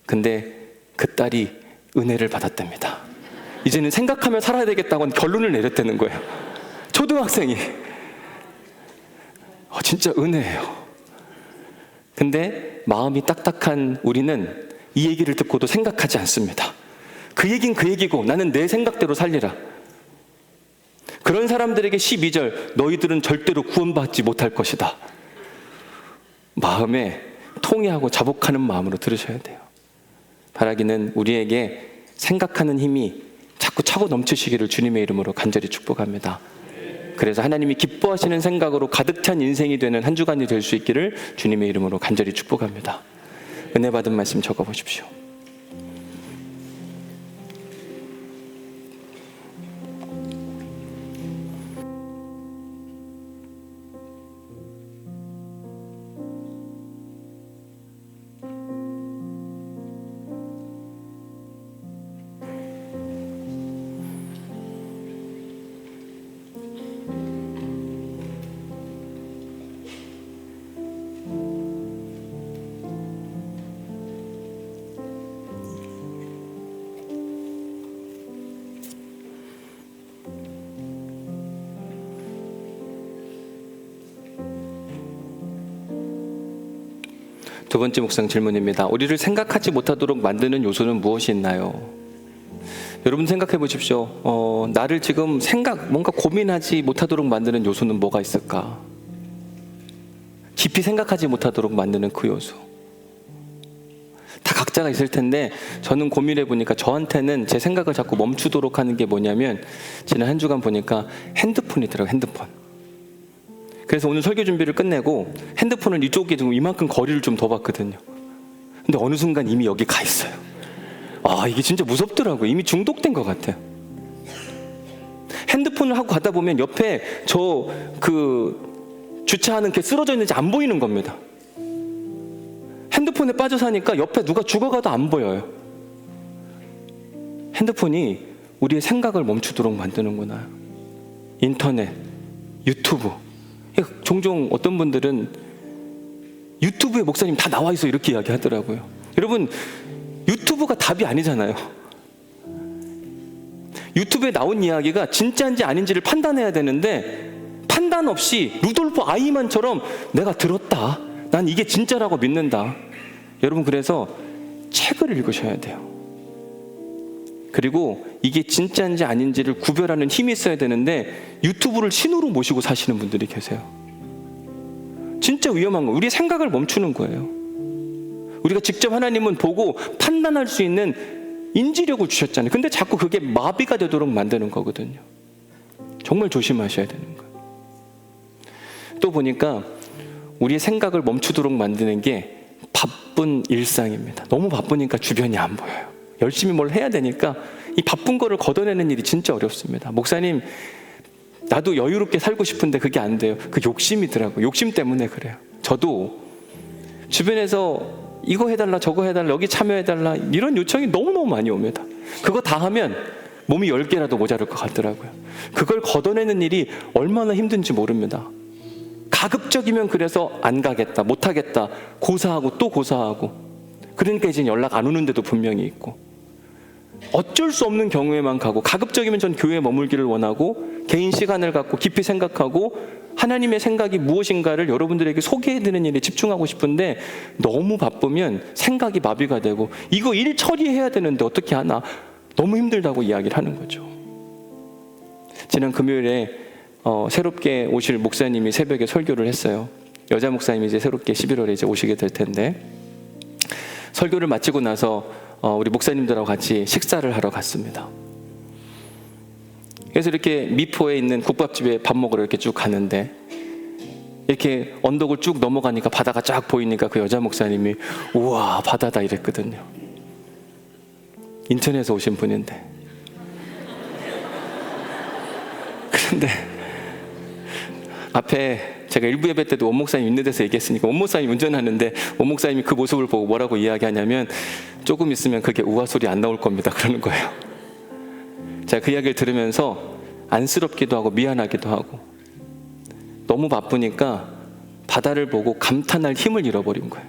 근데 그 딸이 은혜를 받았답니다. 이제는 생각하며 살아야 되겠다고 결론을 내렸다는 거예요. 초등학생이. 진짜 은혜예요. 근데 마음이 딱딱한 우리는 이 얘기를 듣고도 생각하지 않습니다. 그 얘긴 그 얘기고 나는 내 생각대로 살리라. 그런 사람들에게 12절 너희들은 절대로 구원받지 못할 것이다. 마음에 통회하고 자복하는 마음으로 들으셔야 돼요. 바라기는 우리에게 생각하는 힘이 자꾸 차고 넘치시기를 주님의 이름으로 간절히 축복합니다. 그래서 하나님이 기뻐하시는 생각으로 가득 찬 인생이 되는 한 주간이 될 수 있기를 주님의 이름으로 간절히 축복합니다. 은혜 받은 말씀 적어보십시오. 두 번째 묵상 질문입니다. 우리를 생각하지 못하도록 만드는 요소는 무엇이 있나요? 여러분 생각해 보십시오. 나를 지금 뭔가 고민하지 못하도록 만드는 요소는 뭐가 있을까? 깊이 생각하지 못하도록 만드는 그 요소. 다 각자가 있을 텐데 저는 고민해 보니까 저한테는 제 생각을 자꾸 멈추도록 하는 게 뭐냐면 지난 한 주간 보니까 핸드폰이더라고요. 핸드폰. 그래서 오늘 설교 준비를 끝내고 핸드폰을 이쪽에 좀 이만큼 거리를 좀 더 봤거든요. 근데 어느 순간 이미 여기 가 있어요. 이게 진짜 무섭더라고요. 이미 중독된 것 같아요. 핸드폰을 하고 가다 보면 옆에 주차하는 게 쓰러져 있는지 안 보이는 겁니다. 핸드폰에 빠져 사니까 옆에 누가 죽어가도 안 보여요. 핸드폰이 우리의 생각을 멈추도록 만드는구나. 인터넷, 유튜브. 종종 어떤 분들은 유튜브에 목사님 다 나와 있어 이렇게 이야기하더라고요. 여러분 유튜브가 답이 아니잖아요. 유튜브에 나온 이야기가 진짜인지 아닌지를 판단해야 되는데 판단 없이 루돌프 아이만처럼 내가 들었다. 난 이게 진짜라고 믿는다. 여러분 그래서 책을 읽으셔야 돼요. 그리고 이게 진짜인지 아닌지를 구별하는 힘이 있어야 되는데 유튜브를 신호로 모시고 사시는 분들이 계세요. 진짜 위험한 거예요. 우리의 생각을 멈추는 거예요. 우리가 직접 하나님은 보고 판단할 수 있는 인지력을 주셨잖아요. 근데 자꾸 그게 마비가 되도록 만드는 거거든요. 정말 조심하셔야 되는 거예요. 또 보니까 우리의 생각을 멈추도록 만드는 게 바쁜 일상입니다. 너무 바쁘니까 주변이 안 보여요. 열심히 뭘 해야 되니까 이 바쁜 거를 걷어내는 일이 진짜 어렵습니다. 목사님, 나도 여유롭게 살고 싶은데 그게 안 돼요. 그 욕심이더라고요. 욕심 때문에 그래요. 저도 주변에서 이거 해달라 저거 해달라 여기 참여해달라 이런 요청이 너무너무 많이 옵니다. 그거 다 하면 몸이 10개라도 모자랄 것 같더라고요. 그걸 걷어내는 일이 얼마나 힘든지 모릅니다. 가급적이면 그래서 안 가겠다, 못 하겠다, 고사하고 또 고사하고, 그러니까 이제 연락 안 오는데도 분명히 있고, 어쩔 수 없는 경우에만 가고, 가급적이면 전 교회에 머물기를 원하고 개인 시간을 갖고 깊이 생각하고 하나님의 생각이 무엇인가를 여러분들에게 소개해드리는 일에 집중하고 싶은데 너무 바쁘면 생각이 마비가 되고 이거 일 처리해야 되는데 어떻게 하나, 너무 힘들다고 이야기를 하는 거죠. 지난 금요일에 새롭게 오실 목사님이 새벽에 설교를 했어요. 여자 목사님이 이제 새롭게 11월에 이제 오시게 될 텐데, 설교를 마치고 나서 우리 목사님들하고 같이 식사를 하러 갔습니다. 그래서 이렇게 미포에 있는 국밥집에 밥 먹으러 이렇게 쭉 가는데 이렇게 언덕을 쭉 넘어가니까 바다가 쫙 보이니까 그 여자 목사님이 우와 바다다 이랬거든요. 인천에서 오신 분인데. 그런데 앞에 제가 일부 예배 때도 원 목사님 있는 데서 얘기했으니까 원 목사님 운전하는데 원 목사님이 그 모습을 보고 뭐라고 이야기하냐면 조금 있으면 그게 우화 소리 안 나올 겁니다 그러는 거예요. 제가 그 이야기를 들으면서 안쓰럽기도 하고 미안하기도 하고, 너무 바쁘니까 바다를 보고 감탄할 힘을 잃어버린 거예요.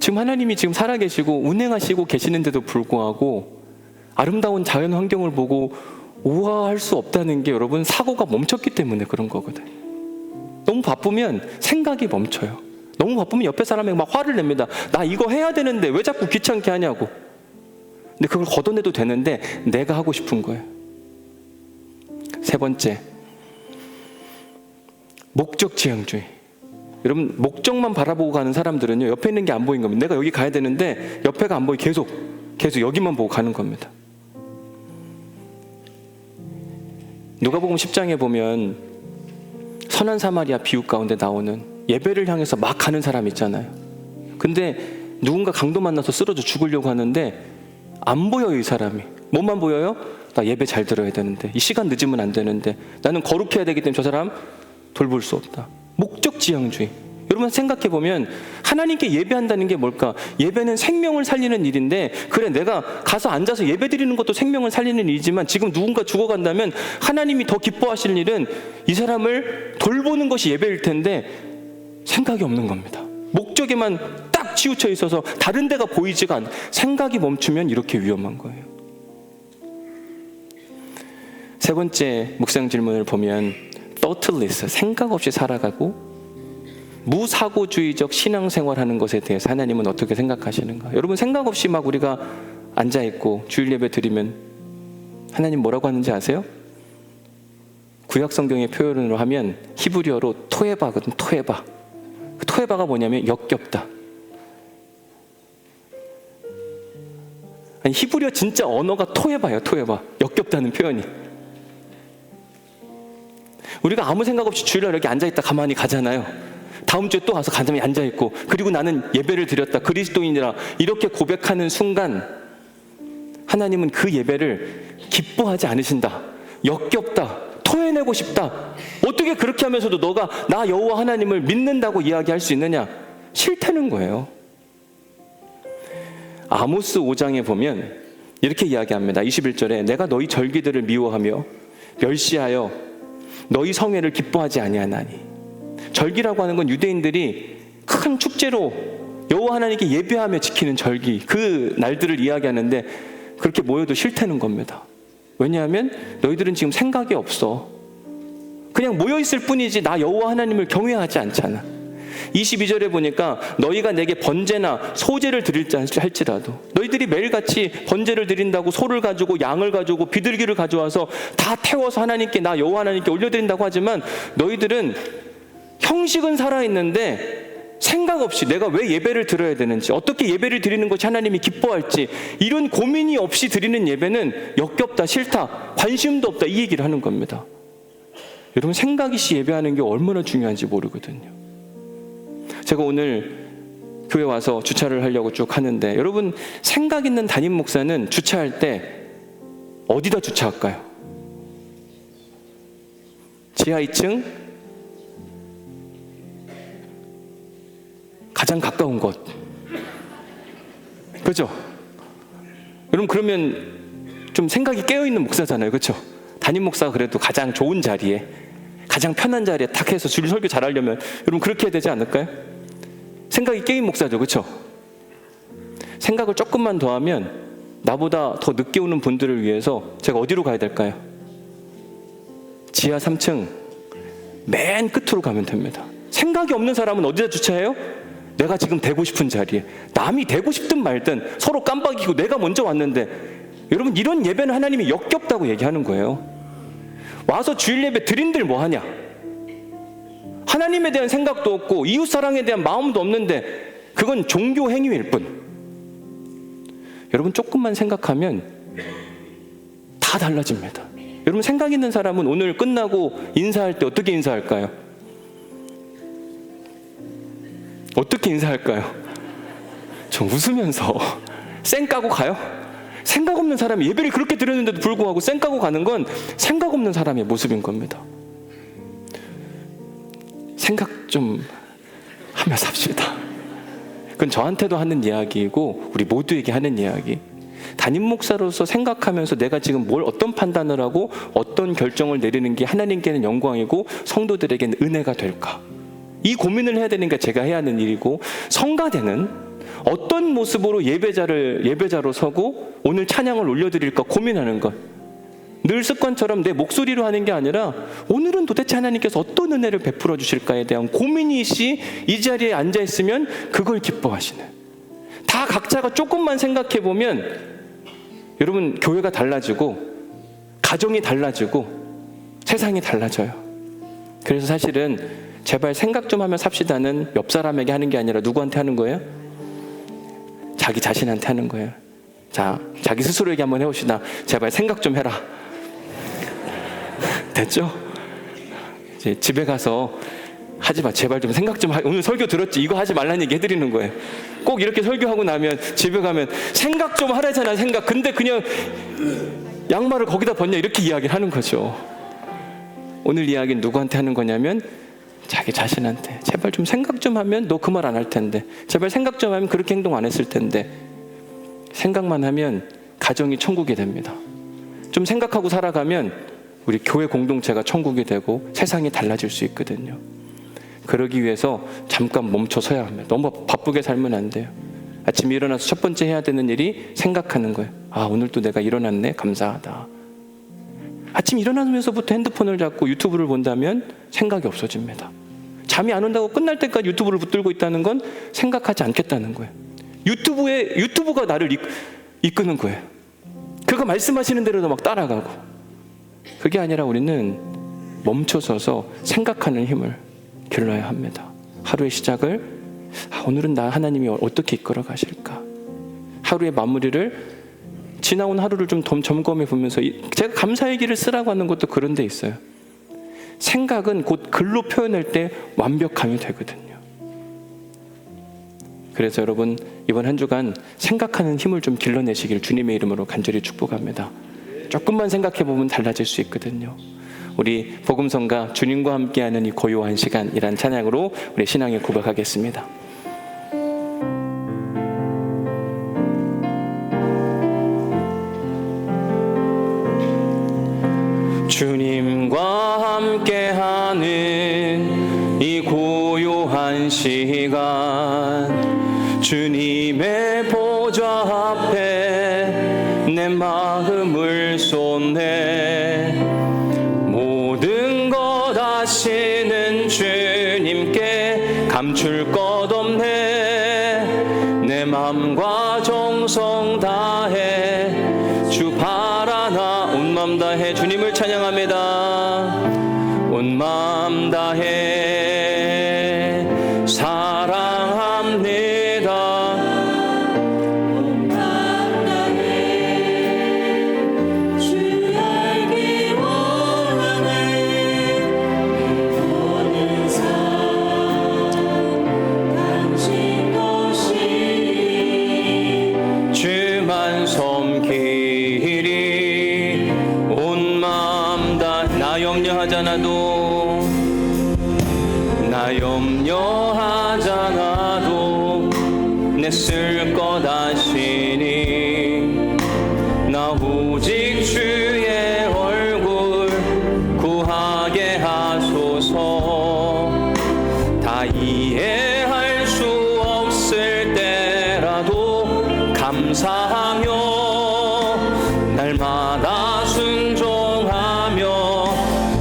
지금 하나님이 지금 살아계시고 운행하시고 계시는데도 불구하고 아름다운 자연 환경을 보고 우아할 수 없다는 게 여러분 사고가 멈췄기 때문에 그런 거거든요. 너무 바쁘면 생각이 멈춰요. 너무 바쁘면 옆에 사람에게 막 화를 냅니다. 나 이거 해야 되는데 왜 자꾸 귀찮게 하냐고. 근데 그걸 걷어내도 되는데 내가 하고 싶은 거예요. 세 번째, 목적지향주의. 여러분 목적만 바라보고 가는 사람들은요 옆에 있는 게 안 보인 겁니다. 내가 여기 가야 되는데 옆에가 안 보이 계속 여기만 보고 가는 겁니다. 누가복음 10장에 보면 선한 사마리아 비유 가운데 나오는 예배를 향해서 막 가는 사람 있잖아요. 근데 누군가 강도 만나서 쓰러져 죽으려고 하는데 안 보여요. 이 사람이 뭐만 보여요? 나 예배 잘 들어야 되는데, 이 시간 늦으면 안 되는데, 나는 거룩해야 되기 때문에 저 사람 돌볼 수 없다. 목적지향주의. 여러분 생각해보면 하나님께 예배한다는 게 뭘까? 예배는 생명을 살리는 일인데, 그래 내가 가서 앉아서 예배 드리는 것도 생명을 살리는 일이지만 지금 누군가 죽어간다면 하나님이 더 기뻐하실 일은 이 사람을 돌보는 것이 예배일 텐데 생각이 없는 겁니다. 목적에만 딱 치우쳐 있어서 다른 데가 보이지가 않아. 생각이 멈추면 이렇게 위험한 거예요. 세 번째 묵상 질문을 보면 thoughtless, 생각 없이 살아가고 무사고주의적 신앙생활하는 것에 대해서 하나님은 어떻게 생각하시는가? 여러분, 생각 없이 막 우리가 앉아있고 주일 예배 드리면 하나님 뭐라고 하는지 아세요? 구약 성경의 표현으로 하면 히브리어로 토에바거든. 토에바. 그 토에바가 뭐냐면 역겹다. 아니, 히브리어 진짜 언어가 토에바예요. 토에바. 역겹다는 표현이. 우리가 아무 생각 없이 주일날 여기 앉아있다 가만히 가잖아요. 다음 주에 또 와서 가만히 앉아있고, 그리고 나는 예배를 드렸다, 그리스도인이라 이렇게 고백하는 순간 하나님은 그 예배를 기뻐하지 않으신다. 역겹다. 토해내고 싶다. 어떻게 그렇게 하면서도 너가 나 여호와 하나님을 믿는다고 이야기할 수 있느냐? 싫다는 거예요. 아모스 5장에 보면 이렇게 이야기합니다. 21절에 내가 너희 절기들을 미워하며 멸시하여 너희 성회를 기뻐하지 아니하나니. 절기라고 하는 건 유대인들이 큰 축제로 여호와 하나님께 예배하며 지키는 절기, 그 날들을 이야기하는데 그렇게 모여도 싫다는 겁니다. 왜냐하면 너희들은 지금 생각이 없어. 그냥 모여있을 뿐이지 나 여호와 하나님을 경외하지 않잖아. 22절에 보니까 너희가 내게 번제나 소제를 드릴지 할지라도, 너희들이 매일같이 번제를 드린다고 소를 가지고 양을 가지고 비둘기를 가져와서 다 태워서 하나님께, 나 여호와 하나님께 올려드린다고 하지만 너희들은 형식은 살아있는데 생각 없이 내가 왜 예배를 드려야 되는지, 어떻게 예배를 드리는 것이 하나님이 기뻐할지, 이런 고민이 없이 드리는 예배는 역겹다, 싫다, 관심도 없다, 이 얘기를 하는 겁니다. 여러분, 생각이시 예배하는 게 얼마나 중요한지 모르거든요. 제가 오늘 교회 와서 주차를 하려고 쭉 하는데, 여러분, 생각 있는 담임 목사는 주차할 때 어디다 주차할까요? 지하 2층? 가장 가까운 곳. 그죠? 여러분, 그러면 좀 생각이 깨어있는 목사잖아요. 그죠? 담임 목사가 그래도 가장 좋은 자리에, 가장 편한 자리에 탁 해서 줄 설교 잘하려면 여러분 그렇게 해야 되지 않을까요? 생각이 깨인 목사죠. 그죠? 생각을 조금만 더 하면 나보다 더 늦게 오는 분들을 위해서 제가 어디로 가야 될까요? 지하 3층 맨 끝으로 가면 됩니다. 생각이 없는 사람은 어디다 주차해요? 내가 지금 되고 싶은 자리에. 남이 되고 싶든 말든 서로 깜빡이고 내가 먼저 왔는데, 여러분, 이런 예배는 하나님이 역겹다고 얘기하는 거예요. 와서 주일 예배 드린들 뭐 하냐? 하나님에 대한 생각도 없고 이웃사랑에 대한 마음도 없는데 그건 종교 행위일 뿐. 여러분, 조금만 생각하면 다 달라집니다. 여러분, 생각 있는 사람은 오늘 끝나고 인사할 때 어떻게 인사할까요? 어떻게 인사할까요? 좀 웃으면서 쌩 까고 가요? 생각 없는 사람이 예배를 그렇게 드렸는데도 불구하고 쌩 까고 가는 건 생각 없는 사람의 모습인 겁니다. 생각 좀 하며 삽시다. 그건 저한테도 하는 이야기이고 우리 모두에게 하는 이야기. 담임 목사로서 생각하면서 내가 지금 어떤 판단을 하고 어떤 결정을 내리는 게 하나님께는 영광이고 성도들에게는 은혜가 될까? 이 고민을 해야 되는 게 제가 해야 하는 일이고, 성가대는 어떤 모습으로 예배자로 서고 오늘 찬양을 올려드릴까 고민하는 것. 늘 습관처럼 내 목소리로 하는 게 아니라 오늘은 도대체 하나님께서 어떤 은혜를 베풀어 주실까에 대한 고민이 이 자리에 앉아있으면 그걸 기뻐하시는. 다 각자가 조금만 생각해 보면 여러분, 교회가 달라지고 가정이 달라지고 세상이 달라져요. 그래서 사실은 제발 생각 좀 하면 삽시다는 옆 사람에게 하는 게 아니라 누구한테 하는 거예요? 자기 자신한테 하는 거예요. 자, 자기 스스로에게 한번 해봅시다. 제발 생각 좀 해라. 됐죠? 이제 집에 가서 하지 마. 제발 좀 생각 좀 오늘 설교 들었지? 이거 하지 말라는 얘기 해드리는 거예요. 꼭 이렇게 설교하고 나면 집에 가면 생각 좀 하라잖아, 생각. 근데 그냥 양말을 거기다 벗냐 이렇게 이야기를 하는 거죠. 오늘 이야기는 누구한테 하는 거냐면 자기 자신한테. 제발 좀 생각 좀 하면 너 그 말 안 할 텐데. 제발 생각 좀 하면 그렇게 행동 안 했을 텐데. 생각만 하면 가정이 천국이 됩니다. 좀 생각하고 살아가면 우리 교회 공동체가 천국이 되고 세상이 달라질 수 있거든요. 그러기 위해서 잠깐 멈춰 서야 합니다. 너무 바쁘게 살면 안 돼요. 아침에 일어나서 첫 번째 해야 되는 일이 생각하는 거예요. 아, 오늘 또 내가 일어났네. 감사하다. 아침 일어나면서부터 핸드폰을 잡고 유튜브를 본다면 생각이 없어집니다. 잠이 안 온다고 끝날 때까지 유튜브를 붙들고 있다는 건 생각하지 않겠다는 거예요. 유튜브가 나를 이끄는 거예요. 그가 말씀하시는 대로도 막 따라가고. 그게 아니라 우리는 멈춰서서 생각하는 힘을 길러야 합니다. 하루의 시작을 오늘은 나 하나님이 어떻게 이끌어 가실까? 하루의 마무리를 지나온 하루를 좀 점검해 보면서 제가 감사의 길을 쓰라고 하는 것도 그런 데 있어요. 생각은 곧 글로 표현할 때 완벽함이 되거든요. 그래서 여러분 이번 한 주간 생각하는 힘을 좀 길러내시길 주님의 이름으로 간절히 축복합니다. 조금만 생각해 보면 달라질 수 있거든요. 우리 복음성가 주님과 함께하는 이 고요한 시간이란 찬양으로 우리 신앙을 고백하겠습니다. 주님과 함께하는 이 고요한 시간, 주님의 보좌 앞에 내 마음을 쏟네. 모든 것 아시는 주님께 감출 것 없네. 내 마음과 정성 다해 주 바라나 온 마음 다해 주님을 찬양합니다. 온 마음 다해 사랑합니다. 온 마음 다해 주 알기 원하네. 모든 삶 당신 것이니 주만 섬기리. 온 마음 다 나 염려하잖아도 내 쓸 것 아시니 나 오직 주의 얼굴 구하게 하소서. 다 이해할 수 없을 때라도 감사하며 날마다 순종하며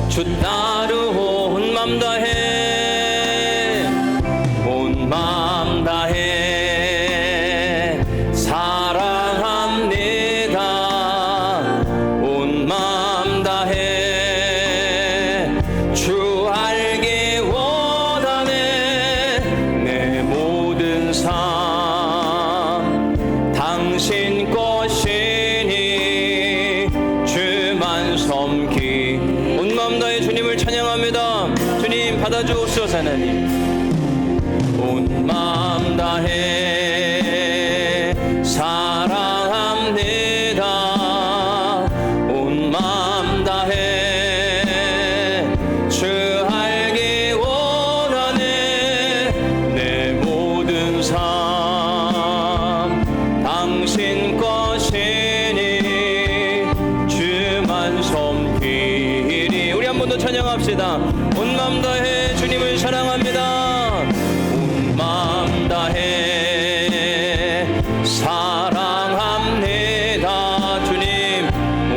주 따르고 온 맘 다해 온 맘 다해 사랑합니다. 온 맘 다해 주 알기 원하네. 내 모든 삶 당신 것이니 주만 섬기. 온 맘 다해 주님을 찬양합니다. 주님 받아주옵소서. 하나님 온 맘 다해 사랑합니다. 온 맘 다해 주 알기 원하네. 내 모든 삶 당신 것이니 주만 섬기리. 우리 한 번 더 찬양합시다. 온 맘 다해 주님을 사랑합니다. 온 맘 다해 사랑합니다. 주님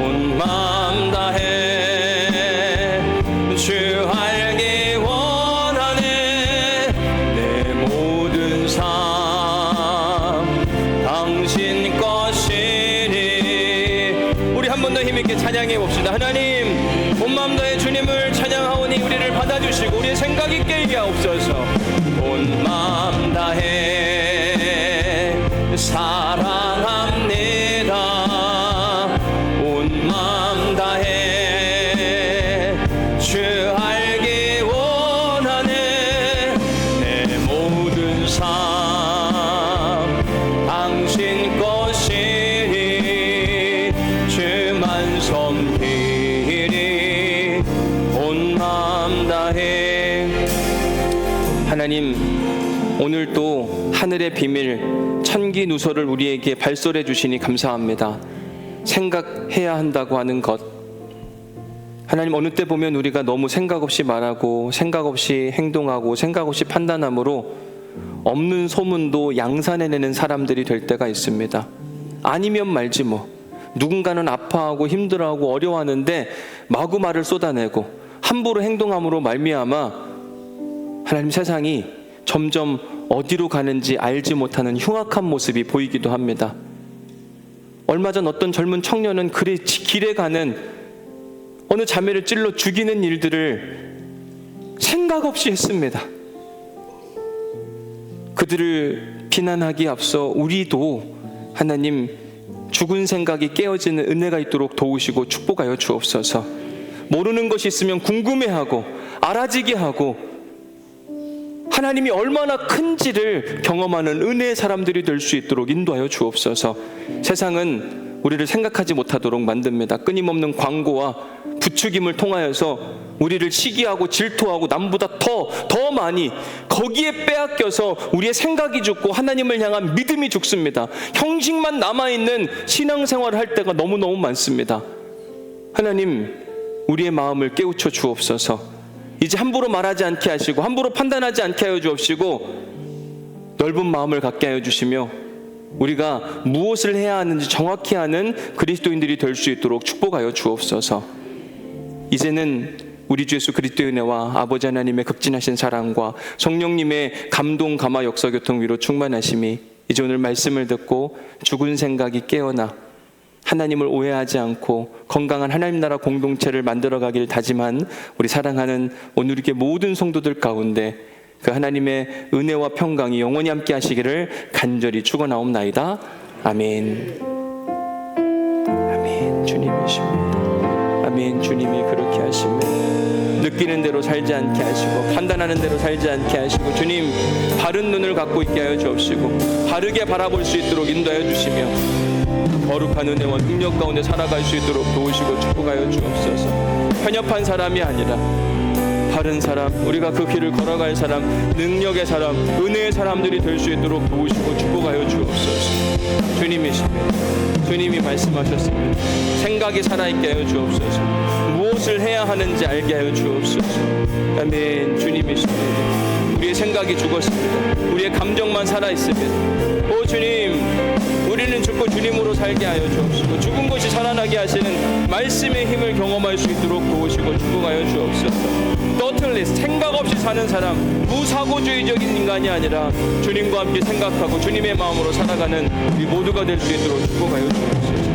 온 맘 다해 주 알기 원하네. 내 모든 삶 당신 것이니. 우리 한 번 더 힘있게 찬양해 봅시다. 하나님 온 맘 다해 주님을 찬양하오니 우리를 받아주시고 우리의 생각이 깨게 하옵소서. 온 맘 다해 사랑합니다. 온 맘 다해 주 알기 원하네. 내 모든 삶 당신 것이니 주만 섬기리. 온 맘 다해. 하나님 오늘 또 하늘의 비밀 천기 누설을 우리에게 발설해 주시니 감사합니다. 생각해야 한다고 하는 것, 하나님 어느 때 보면 우리가 너무 생각 없이 말하고 생각 없이 행동하고 생각 없이 판단함으로 없는 소문도 양산해내는 사람들이 될 때가 있습니다. 아니면 말지 뭐. 누군가는 아파하고 힘들어하고 어려워하는데 마구 말을 쏟아내고 함부로 행동함으로 말미암아 하나님 세상이 점점 어디로 가는지 알지 못하는 흉악한 모습이 보이기도 합니다. 얼마 전 어떤 젊은 청년은 길에 가는 어느 자매를 찔러 죽이는 일들을 생각 없이 했습니다. 그들을 비난하기에 앞서 우리도 하나님 죽은 생각이 깨어지는 은혜가 있도록 도우시고 축복하여 주옵소서. 모르는 것이 있으면 궁금해하고 알아지게 하고 하나님이 얼마나 큰지를 경험하는 은혜의 사람들이 될 수 있도록 인도하여 주옵소서. 세상은 우리를 생각하지 못하도록 만듭니다. 끊임없는 광고와 부추김을 통하여서 우리를 시기하고 질투하고 남보다 더 많이 거기에 빼앗겨서 우리의 생각이 죽고 하나님을 향한 믿음이 죽습니다. 형식만 남아있는 신앙생활을 할 때가 너무너무 많습니다. 하나님, 우리의 마음을 깨우쳐 주옵소서. 이제 함부로 말하지 않게 하시고 함부로 판단하지 않게 하여 주옵시고 넓은 마음을 갖게 하여 주시며 우리가 무엇을 해야 하는지 정확히 아는 그리스도인들이 될 수 있도록 축복하여 주옵소서. 이제는 우리 주 예수 그리스도의 은혜와 아버지 하나님의 극진하신 사랑과 성령님의 감동 감화 역사 교통 위로 충만하심이 이제 오늘 말씀을 듣고 죽은 생각이 깨어나 하나님을 오해하지 않고 건강한 하나님 나라 공동체를 만들어가길 다짐한 우리 사랑하는 오늘의 모든 성도들 가운데 그 하나님의 은혜와 평강이 영원히 함께 하시기를 간절히 축원하옵나이다. 아멘. 아멘. 주님이십니다. 아멘. 주님이 그렇게 하시며 느끼는 대로 살지 않게 하시고 판단하는 대로 살지 않게 하시고 주님 바른 눈을 갖고 있게 하여 주옵시고 바르게 바라볼 수 있도록 인도하여 주시며 거룩한 은혜와 능력 가운데 살아갈 수 있도록 도우시고 축복하여 주옵소서. 편협한 사람이 아니라 바른 사람, 우리가 그 길을 걸어갈 사람, 능력의 사람, 은혜의 사람들이 될 수 있도록 도우시고 축복하여 주옵소서. 주님이십니다. 주님이 말씀하셨습니다. 생각이 살아있게 하여 주옵소서. 무엇을 해야 하는지 알게 하여 주옵소서. 아멘. 주님이십니다. 우리의 생각이 죽었습니다. 우리의 감정만 살아있습니다. 오 주님, 우리는 죽고 주님으로 살게 하여 주옵시고 죽은 것이 살아나게 하시는 말씀의 힘을 경험할 수 있도록 도우시고 축복하여 주옵소서. 너틀리스, 생각 없이 사는 사람, 무사고주의적인 인간이 아니라 주님과 함께 생각하고 주님의 마음으로 살아가는 우리 모두가 될 수 있도록 축복하여 주옵소서.